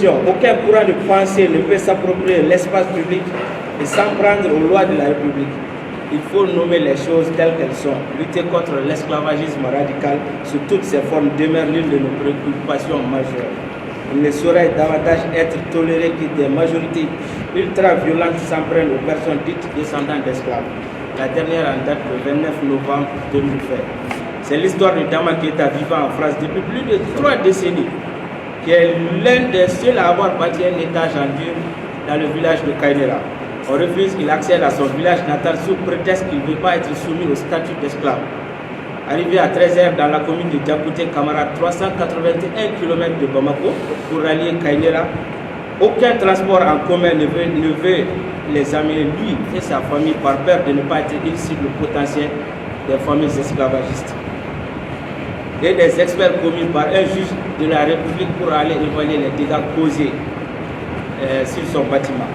conclusion, aucun courant de pensée ne peut s'approprier l'espace public et s'en prendre aux lois de la République. Il faut nommer les choses telles qu'elles sont. Lutter contre l'esclavagisme radical sous toutes ses formes demeure l'une de nos préoccupations majeures. Il ne saurait davantage être toléré que des majorités ultra-violentes s'en prennent aux personnes dites descendantes d'esclaves. La dernière en date le 29 novembre 2020. C'est l'histoire de Dama Keita vivant en France depuis plus de 3 décennies, qui est l'un des seuls à avoir bâti un étage en dur dans le village de Kainera. On refuse qu'il accède à son village natal sous prétexte qu'il ne veut pas être soumis au statut d'esclave. Arrivé à 13h dans la commune de Djakouté Kamara, 381 km de Bamako, pour rallier Kainera, aucun transport en commun ne veut les amener lui et sa famille par peur de ne pas être une cible potentielle des familles esclavagistes. Et des experts commis par un juge de la République pour aller évaluer les dégâts causés sur son bâtiment.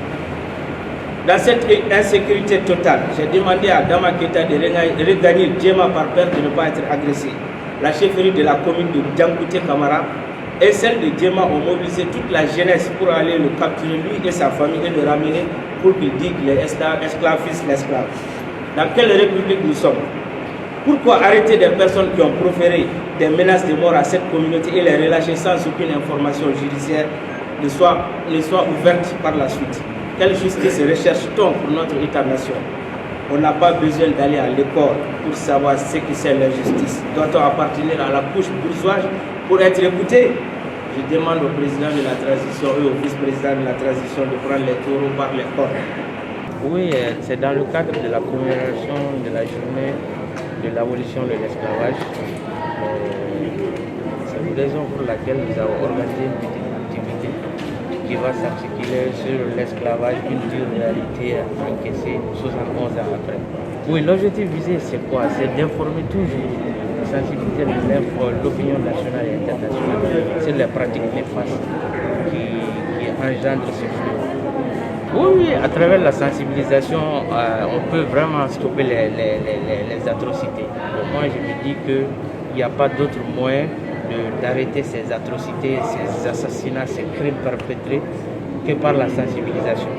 Dans cette insécurité totale, j'ai demandé à Dama Keita de regagner Djema par peur de ne pas être agressé. La chefferie de la commune de Djakouté Kamara et celle de Djema ont mobilisé toute la jeunesse pour aller le capturer, lui et sa famille, et le ramener pour qu'il dise qu'il est esclaviste l'esclave. Dans quelle république nous sommes? Pourquoi arrêter des personnes qui ont proféré des menaces de mort à cette communauté et les relâcher sans aucune information judiciaire ne soit ouverte par la suite? Quelle justice recherche-t-on pour notre État-nation? On n'a pas besoin d'aller à l'école pour savoir ce que c'est la justice. Doit-on appartenir à la couche bourgeoise pour être écouté? Je demande au président de la transition et au vice-président de la transition de prendre les taureaux par les cornes. Oui, c'est dans le cadre de la commémoration de la journée de l'abolition de l'esclavage. C'est une raison pour laquelle nous avons organisé une petite activité qui va s'articuler sur l'esclavage, une dure réalité encaissée 71 ans après. Oui, l'objectif visé, c'est quoi? C'est d'informer toujours, de sensibiliser l'opinion nationale et internationale sur les pratiques néfastes qui engendrent ce flux. Oui, à travers la sensibilisation, on peut vraiment stopper les atrocités. Donc moi, je me dis qu'il n'y a pas d'autre moyen d'arrêter ces atrocités, ces assassinats, ces crimes perpétrés que par la sensibilisation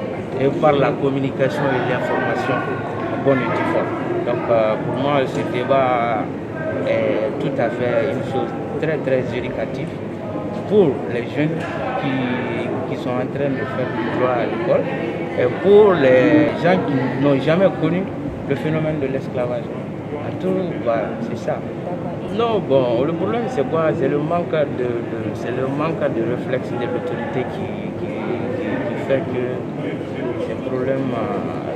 et par la communication et l'information en bonne et due forme. Donc pour moi, ce débat est tout à fait une chose très très éducative pour les jeunes qui sont en train de faire du droit à l'école et pour les gens qui n'ont jamais connu le phénomène de l'esclavage. En tout, c'est ça. Non, bon, le problème c'est quoi? C'est le manque de réflexe de l'autorité qui fait que ces problèmes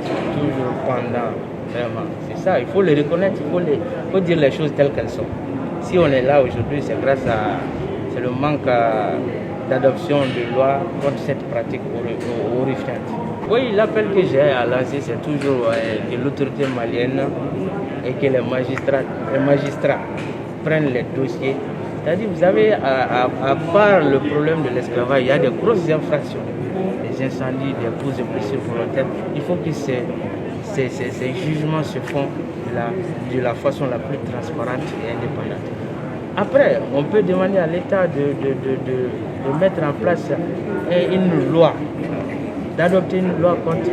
sont toujours pendant. Vraiment, c'est ça, il faut les reconnaître, il faut dire les choses telles qu'elles sont. Si on est là aujourd'hui, c'est grâce à le manque d'adoption de lois contre cette pratique horrifiante. Oui, l'appel que j'ai à lancer, c'est toujours que l'autorité malienne et que les magistrats prennent les dossiers. C'est-à-dire, vous savez, à part le problème de l'esclavage, il y a des grosses infractions, des incendies, des coups de blessures volontaires. Il faut que ces jugements se font de la façon la plus transparente et indépendante. Après, on peut demander à l'État de mettre en place une loi, d'adopter une loi contre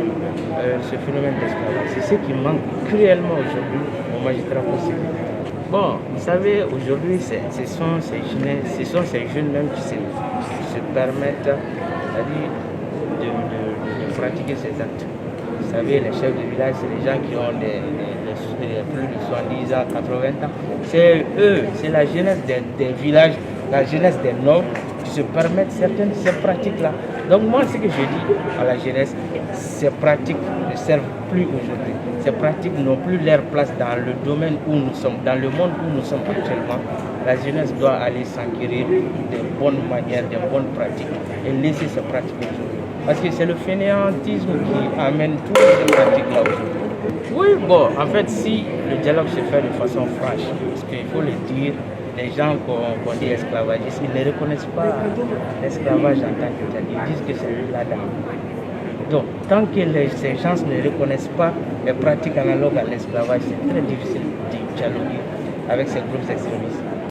ce phénomène d'esclavage. C'est ce qui manque cruellement aujourd'hui aux magistrats possibles. Bon, vous savez, aujourd'hui, ce sont ces jeunes même qui se permettent, c'est-à-dire de pratiquer ces actes. Vous savez, les chefs de village, c'est les gens qui ont plus de 70 ans, 80 ans. C'est eux, c'est la jeunesse des villages, la jeunesse des nobles qui se permettent certaines ces pratiques-là. Donc moi, ce que je dis à la jeunesse, ces pratiques ne servent plus aujourd'hui. Ces pratiques n'ont plus leur place dans le domaine où nous sommes, dans le monde où nous sommes actuellement. La jeunesse doit aller s'enquérir des bonnes manières, des bonnes pratiques et laisser ces pratiques aujourd'hui. Parce que c'est le fainéantisme qui amène toutes ces pratiques-là aujourd'hui. Oui, bon, en fait, si le dialogue se fait de façon franche, parce qu'il faut le dire, les gens qu'on dit esclavagistes, ils ne reconnaissent pas l'esclavage en tant que tel. Ils disent que c'est là-dedans. Donc, tant que ces gens ne reconnaissent pas les pratiques analogues à l'esclavage, c'est très difficile de dialoguer avec ces groupes extrémistes.